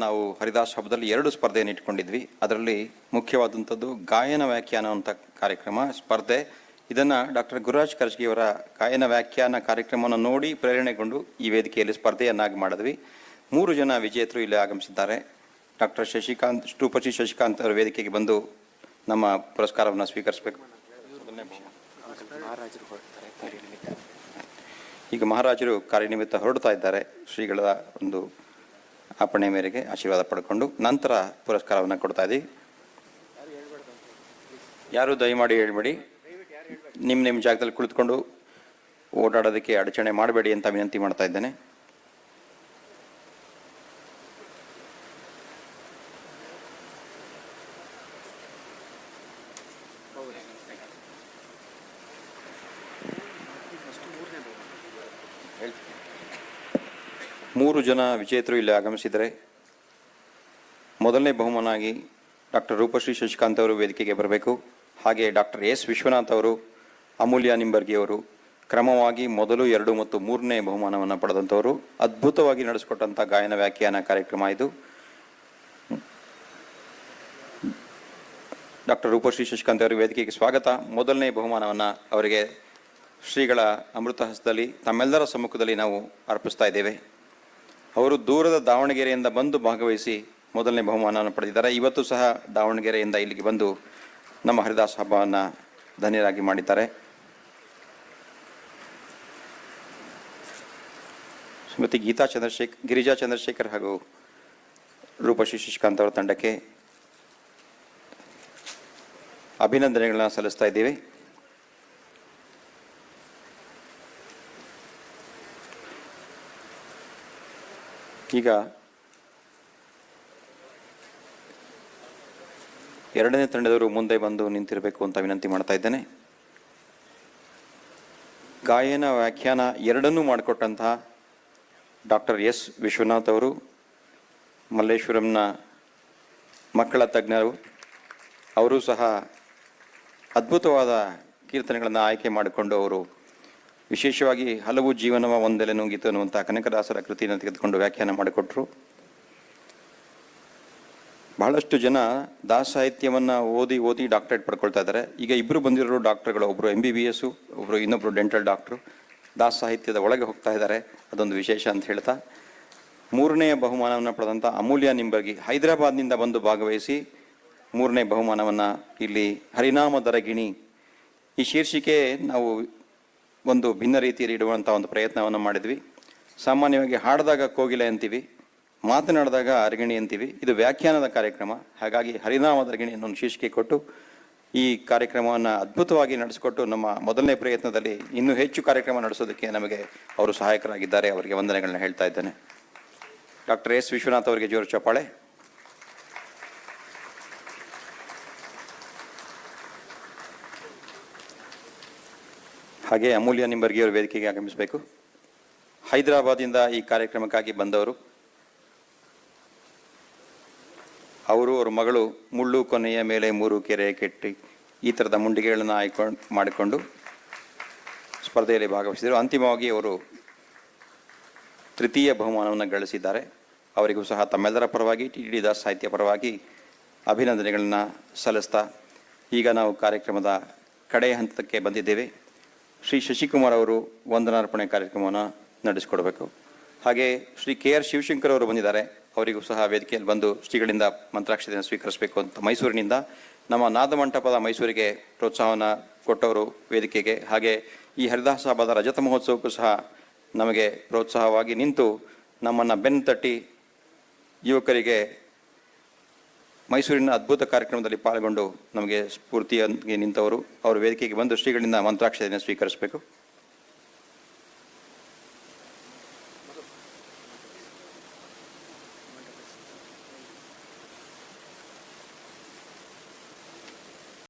ನಾವು ಹರಿದಾಸ್ ಹಬ್ಬದಲ್ಲಿ 2 ಸ್ಪರ್ಧೆಯನ್ನು ಇಟ್ಕೊಂಡಿದ್ವಿ. ಅದರಲ್ಲಿ ಮುಖ್ಯವಾದಂಥದ್ದು ಗಾಯನ ವ್ಯಾಖ್ಯಾನ ಅಂತ ಕಾರ್ಯಕ್ರಮ ಸ್ಪರ್ಧೆ. ಇದನ್ನು ಡಾಕ್ಟರ್ ಗುರುರಾಜ್ ಕರ್ಜ್ಗಿಯವರ ಗಾಯನ ವ್ಯಾಖ್ಯಾನ ಕಾರ್ಯಕ್ರಮವನ್ನು ನೋಡಿ ಪ್ರೇರಣೆಗೊಂಡು ಈ ವೇದಿಕೆಯಲ್ಲಿ ಸ್ಪರ್ಧೆಯನ್ನಾಗಿ ಮಾಡಿದ್ವಿ. 3 ಜನ ವಿಜೇತರು ಇಲ್ಲಿ ಆಗಮಿಸಿದ್ದಾರೆ. ಡಾಕ್ಟರ್ ಶ್ರೀಪತಿ ಶಶಿಕಾಂತ್ ಅವರ ವೇದಿಕೆಗೆ ಬಂದು ನಮ್ಮ ಪುರಸ್ಕಾರವನ್ನು ಸ್ವೀಕರಿಸಬೇಕು. ಈಗ ಮಹಾರಾಜರು ಕಾರ್ಯನಿಮಿತ್ತ ಹೊರಡ್ತಾ ಇದ್ದಾರೆ. ಶ್ರೀಗಳ ಒಂದು ಅಪ್ಪಣೆ ಮೇರೆಗೆ ಆಶೀರ್ವಾದ ಪಡ್ಕೊಂಡು ನಂತರ ಪುರಸ್ಕಾರವನ್ನು ಕೊಡ್ತಾ ಇದ್ದೀವಿ. ಯಾರು ದಯಮಾಡಿ ಹೇಳ್ಬೇಡಿ, ನಿಮ್ಮ ಜಾಗದಲ್ಲಿ ಕುಳಿತುಕೊಂಡು ಓಡಾಡೋದಕ್ಕೆ ಅಡಚಣೆ ಮಾಡಬೇಡಿ ಅಂತ ವಿನಂತಿ ಮಾಡ್ತಾ ಇದ್ದೇನೆ. ಮೂರು ಜನ ವಿಜೇತರು ಇಲ್ಲಿ ಆಗಮಿಸಿದರೆ ಮೊದಲನೇ ಬಹುಮಾನಾಗಿ ಡಾಕ್ಟರ್ ರೂಪಶ್ರೀ ಶಶಿಕಾಂತ್ ಅವರು ವೇದಿಕೆಗೆ ಬರಬೇಕು. ಹಾಗೆ ಡಾಕ್ಟರ್ ಎಸ್ ವಿಶ್ವನಾಥ್ ಅವರು, ಅಮೂಲ್ಯ ನಿಂಬರ್ಗಿ ಅವರು ಕ್ರಮವಾಗಿ ಮೊದಲು 2 ಮತ್ತು 3ನೇ ಬಹುಮಾನವನ್ನು ಪಡೆದಂಥವರು. ಅದ್ಭುತವಾಗಿ ನಡೆಸಿಕೊಟ್ಟಂಥ ಗಾಯನ ವ್ಯಾಖ್ಯಾನ ಕಾರ್ಯಕ್ರಮ ಇದು. ಡಾಕ್ಟರ್ ರೂಪಶ್ರೀ ಶಶಿಕಾಂತ್ ಅವರ ವೇದಿಕೆಗೆ ಸ್ವಾಗತ. ಮೊದಲನೇ ಬಹುಮಾನವನ್ನು ಅವರಿಗೆ ಶ್ರೀಗಳ ಅಮೃತ ಹಸ್ತದಲ್ಲಿ ತಮ್ಮೆಲ್ಲರ ಸಮ್ಮುಖದಲ್ಲಿ ನಾವು ಅರ್ಪಿಸ್ತಾ ಇದ್ದೇವೆ. ಅವರು ದೂರದ ದಾವಣಗೆರೆಯಿಂದ ಬಂದು ಭಾಗವಹಿಸಿ ಮೊದಲನೇ ಬಹುಮಾನವನ್ನು ಪಡೆದಿದ್ದಾರೆ. ಇವತ್ತು ಸಹ ದಾವಣಗೆರೆಯಿಂದ ಇಲ್ಲಿಗೆ ಬಂದು ನಮ್ಮ ಹರಿದಾಸ್ ಹಬ್ಬವನ್ನು ಧನ್ಯರಾಗಿ ಮಾಡಿದ್ದಾರೆ. ಶ್ರೀಮತಿ ಗಿರಿಜಾ ಚಂದ್ರಶೇಖರ್ ಹಾಗೂ ರೂಪಶ್ರೀ ಶಶಿಕಾಂತ್ ಅವರ ತಂಡಕ್ಕೆ ಅಭಿನಂದನೆಗಳನ್ನ ಸಲ್ಲಿಸ್ತಾ ಇದ್ದೇವೆ. ಈಗ 2ನೇ ತಂಡದವರು ಮುಂದೆ ಬಂದು ನಿಂತಿರಬೇಕು ಅಂತ ವಿನಂತಿ ಮಾಡ್ತಾ ಇದ್ದೇನೆ. ಗಾಯನ ವ್ಯಾಖ್ಯಾನ ಎರಡನ್ನೂ ಮಾಡಿಕೊಟ್ಟಂತಹ ಡಾಕ್ಟರ್ ಎಸ್ ವಿಶ್ವನಾಥ್ ಅವರು, ಮಲ್ಲೇಶ್ವರಂನ ಮಕ್ಕಳ ತಜ್ಞರು, ಅವರು ಸಹ ಅದ್ಭುತವಾದ ಕೀರ್ತನೆಗಳನ್ನು ಆಯ್ಕೆ ಮಾಡಿಕೊಂಡು ಅವರು ವಿಶೇಷವಾಗಿ ಹಲವು ಜೀವನವ ಒಂದೆಲೆ ನುಂಗಿತು ಅನ್ನುವಂಥ ಕನಕದಾಸರ ಕೃತಿಯನ್ನು ತೆಗೆದುಕೊಂಡು ವ್ಯಾಖ್ಯಾನ ಮಾಡಿಕೊಟ್ರು. ಬಹಳಷ್ಟು ಜನ ದಾಸ ಸಾಹಿತ್ಯವನ್ನು ಓದಿ ಡಾಕ್ಟರೇಟ್ ಪಡ್ಕೊಳ್ತಾ ಇದ್ದಾರೆ. ಈಗ ಇಬ್ಬರು ಬಂದಿರೋ ಡಾಕ್ಟರ್ಗಳು, ಒಬ್ಬರು MBBS, ಇನ್ನೊಬ್ಬರು ಡೆಂಟಲ್ ಡಾಕ್ಟ್ರು, ದಾಸ ಸಾಹಿತ್ಯದ ಒಳಗೆ ಹೋಗ್ತಾ ಇದ್ದಾರೆ. ಅದೊಂದು ವಿಶೇಷ ಅಂತ ಹೇಳ್ತಾ 3ನೇ ಬಹುಮಾನವನ್ನು ಪಡೆದಂಥ ಅಮೂಲ್ಯ ನಿಂಬರ್ಗಿ ಹೈದರಾಬಾದ್ನಿಂದ ಬಂದು ಭಾಗವಹಿಸಿ 3ನೇ ಬಹುಮಾನವನ್ನು ಇಲ್ಲಿ ಹರಿನಾಮದರ ಗಿಣಿ ಈ ಶೀರ್ಷಿಕೆ ನಾವು ಒಂದು ಭಿನ್ನ ರೀತಿಯಲ್ಲಿ ಇಡುವಂಥ ಒಂದು ಪ್ರಯತ್ನವನ್ನು ಮಾಡಿದ್ವಿ. ಸಾಮಾನ್ಯವಾಗಿ ಹಾಡಿದಾಗ ಕೋಗಿಲೆ ಅಂತೀವಿ, ಮಾತನಾಡಿದಾಗ ಅರಗಿಣಿ ಅಂತೀವಿ. ಇದು ವ್ಯಾಖ್ಯಾನದ ಕಾರ್ಯಕ್ರಮ, ಹಾಗಾಗಿ ಹರಿನಾಮದ ಅರಗಿಣಿ ಅನ್ನೋ ಶೀರ್ಷಿಕೆ ಕೊಟ್ಟು ಈ ಕಾರ್ಯಕ್ರಮವನ್ನು ಅದ್ಭುತವಾಗಿ ನಡೆಸಿಕೊಟ್ಟು ನಮ್ಮ ಮೊದಲನೇ ಪ್ರಯತ್ನದಲ್ಲಿ ಇನ್ನೂ ಹೆಚ್ಚು ಕಾರ್ಯಕ್ರಮ ನಡೆಸೋದಕ್ಕೆ ನಮಗೆ ಅವರು ಸಹಾಯಕರಾಗಿದ್ದಾರೆ. ಅವರಿಗೆ ವಂದನೆಗಳನ್ನ ಹೇಳ್ತಾ ಇದ್ದೇನೆ. ಡಾಕ್ಟರ್ ಎಸ್ ವಿಶ್ವನಾಥ್ ಅವರಿಗೆ ಜೋರು ಚಪ್ಪಾಳೆ. ಹಾಗೆ ಅಮೂಲ್ಯ ನಿಂಬರ್ಗಿ ಅವರು ವೇದಿಕೆಗೆ ಆಗಮಿಸಬೇಕು. ಹೈದರಾಬಾದಿಂದ ಈ ಕಾರ್ಯಕ್ರಮಕ್ಕಾಗಿ ಬಂದವರು. ಅವರ ಮಗಳು ಮುಳ್ಳು ಕೊನೆಯ ಮೇಲೆ 3 ಕೆರೆ ಕೆಟ್ಟಿ ಈ ಥರದ ಮುಂಡಿಗೆಗಳನ್ನು ಮಾಡಿಕೊಂಡು ಸ್ಪರ್ಧೆಯಲ್ಲಿ ಭಾಗವಹಿಸಿದರು. ಅಂತಿಮವಾಗಿ ಅವರು 3ಯ ಬಹುಮಾನವನ್ನು ಗಳಿಸಿದ್ದಾರೆ. ಅವರಿಗೂ ಸಹ ತಮ್ಮೆಲ್ಲರ ಪರವಾಗಿ TD ದಾಸ್ ಸಾಹಿತ್ಯ ಪರವಾಗಿ ಅಭಿನಂದನೆಗಳನ್ನು ಸಲ್ಲಿಸ್ತಾ ಈಗ ನಾವು ಕಾರ್ಯಕ್ರಮದ ಕಡೆಯ ಹಂತಕ್ಕೆ ಬಂದಿದ್ದೇವೆ. ಶ್ರೀ ಶಶಿಕುಮಾರ್ ಅವರು ವಂದನಾರ್ಪಣೆ ಕಾರ್ಯಕ್ರಮವನ್ನು ನಡೆಸಿಕೊಡಬೇಕು. ಹಾಗೆ ಶ್ರೀ KR ಶಿವಶಂಕರ್ ಅವರು ಬಂದಿದ್ದಾರೆ. ಅವರಿಗೂ ಸಹ ವೇದಿಕೆಯಲ್ಲಿ ಬಂದು ಶ್ರೀಗಳಿಂದ ಮಂತ್ರಾಕ್ಷತೆಯನ್ನು ಸ್ವೀಕರಿಸಬೇಕು ಅಂತ ಮೈಸೂರಿನಿಂದ ನಮ್ಮ ನಾದಮಂಟಪದ ಮೈಸೂರಿಗೆ ಪ್ರೋತ್ಸಾಹವನ್ನು ಕೊಟ್ಟವರು ವೇದಿಕೆಗೆ. ಹಾಗೆ ಈ ಹರಿದಾಸ ಹಬ್ಬದ ರಜತ ಮಹೋತ್ಸವಕ್ಕೂ ಸಹ ನಮಗೆ ಪ್ರೋತ್ಸಾಹವಾಗಿ ನಿಂತು ನಮ್ಮನ್ನು ಬೆನ್ನು ತಟ್ಟಿ ಯುವಕರಿಗೆ ಮೈಸೂರಿನ ಅದ್ಭುತ ಕಾರ್ಯಕ್ರಮದಲ್ಲಿ ಪಾಲ್ಗೊಂಡು ನಮಗೆ ಸ್ಫೂರ್ತಿಯಾಗಿ ನಿಂತವರು. ಅವರು ವೇದಿಕೆಗೆ ಬಂದು ಶ್ರೀಗಳಿಂದ ಮಂತ್ರಾಕ್ಷತೆಯನ್ನು ಸ್ವೀಕರಿಸಬೇಕು.